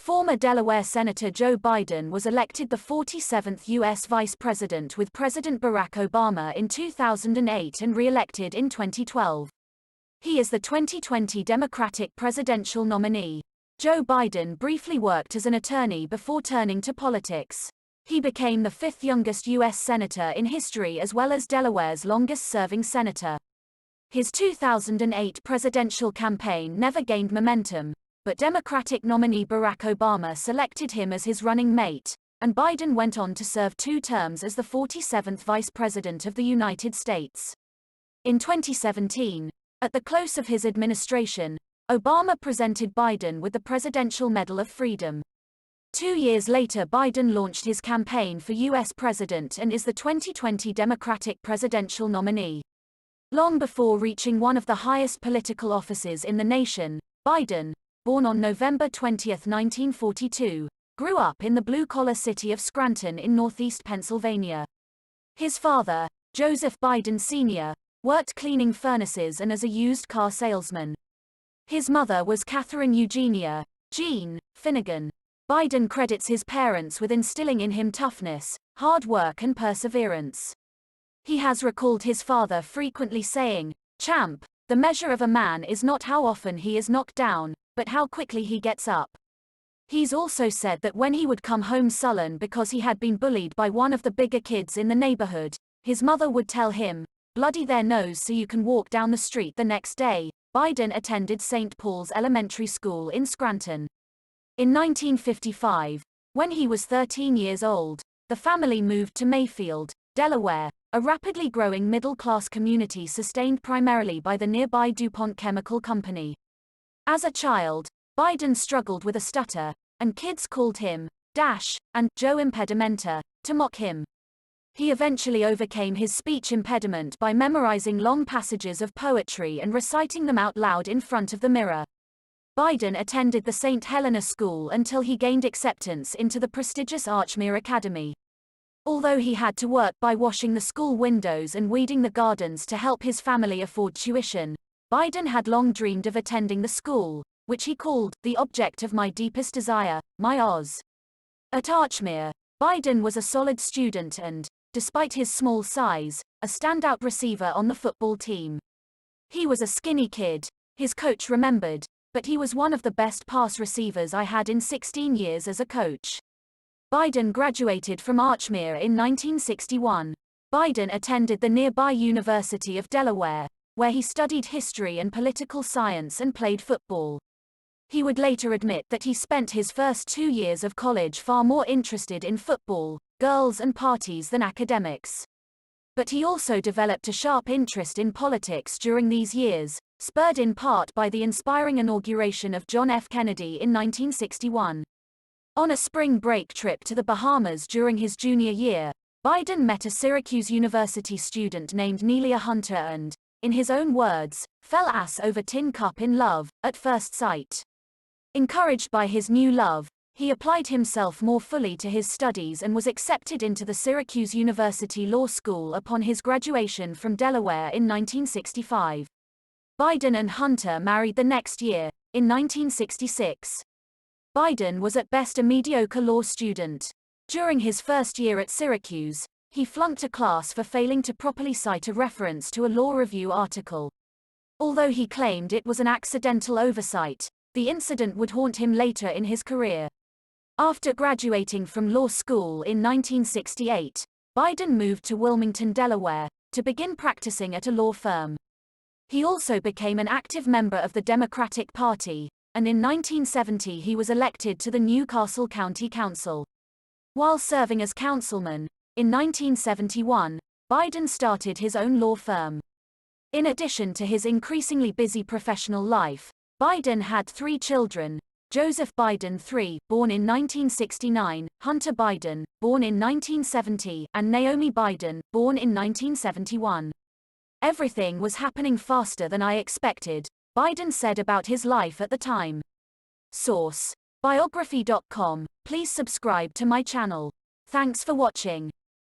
Former Delaware Senator Joe Biden was elected the 47th U.S. Vice President with President Barack Obama in 2008 and re-elected in 2012. He is the 2020 Democratic presidential nominee. Joe Biden briefly worked as an attorney before turning to politics. He became the fifth youngest U.S. senator in history as well as Delaware's longest-serving senator. His 2008 presidential campaign never gained momentum, but Democratic nominee Barack Obama selected him as his running mate, and Biden went on to serve 2 terms as the 47th Vice President of the United States. In 2017, at the close of his administration, Obama presented Biden with the Presidential Medal of Freedom. 2 years later, Biden launched his campaign for U.S. president and is the 2020 Democratic presidential nominee. Long before reaching one of the highest political offices in the nation, Biden, born on November 20, 1942, grew up in the blue-collar city of Scranton in northeast Pennsylvania. His father, Joseph Biden Sr., worked cleaning furnaces and as a used car salesman. His mother was Catherine Eugenia, Jean, Finnegan. Biden credits his parents with instilling in him toughness, hard work and perseverance. He has recalled his father frequently saying, "Champ, the measure of a man is not how often he is knocked down, but how quickly he gets up." He's also said that when he would come home sullen because he had been bullied by one of the bigger kids in the neighborhood, his mother would tell him, "Bloody their nose so you can walk down the street the next day." Biden attended St. Paul's Elementary School in Scranton. In 1955, when he was 13 years old, the family moved to Mayfield, Delaware, a rapidly growing middle-class community sustained primarily by the nearby DuPont Chemical Company. As a child, Biden struggled with a stutter, and kids called him Dash and Joe Impedimenta to mock him. He eventually overcame his speech impediment by memorizing long passages of poetry and reciting them out loud in front of the mirror. Biden attended the St. Helena School until he gained acceptance into the prestigious Archmere Academy. Although he had to work by washing the school windows and weeding the gardens to help his family afford tuition, Biden had long dreamed of attending the school, which he called the object of my deepest desire, my Oz. At Archmere, Biden was a solid student and, despite his small size, a standout receiver on the football team. He was a skinny kid, his coach remembered, but he was one of the best pass receivers I had in 16 years as a coach. Biden graduated from Archmere in 1961. Biden attended the nearby University of Delaware, where he studied history and political science and played football. He would later admit that he spent his first 2 years of college far more interested in football, girls and parties than academics. But he also developed a sharp interest in politics during these years, spurred in part by the inspiring inauguration of John F. Kennedy in 1961. On a spring break trip to the Bahamas during his junior year, Biden met a Syracuse University student named Nelia Hunter and, in his own words, fell ass over tin cup in love, at first sight. Encouraged by his new love, he applied himself more fully to his studies and was accepted into the Syracuse University Law School upon his graduation from Delaware in 1965. Biden and Hunter married the next year, in 1966. Biden was at best a mediocre law student. During his first year at Syracuse, he flunked a class for failing to properly cite a reference to a law review article. Although he claimed it was an accidental oversight, the incident would haunt him later in his career. After graduating from law school in 1968, Biden moved to Wilmington, Delaware, to begin practicing at a law firm. He also became an active member of the Democratic Party, and in 1970 he was elected to the Newcastle County Council. While serving as councilman, in 1971, Biden started his own law firm. In addition to his increasingly busy professional life, Biden had 3 children: Joseph Biden III, born in 1969, Hunter Biden, born in 1970, and Naomi Biden, born in 1971. "Everything was happening faster than I expected," Biden said about his life at the time. Source: Biography.com. Please subscribe to my channel. Thanks for watching.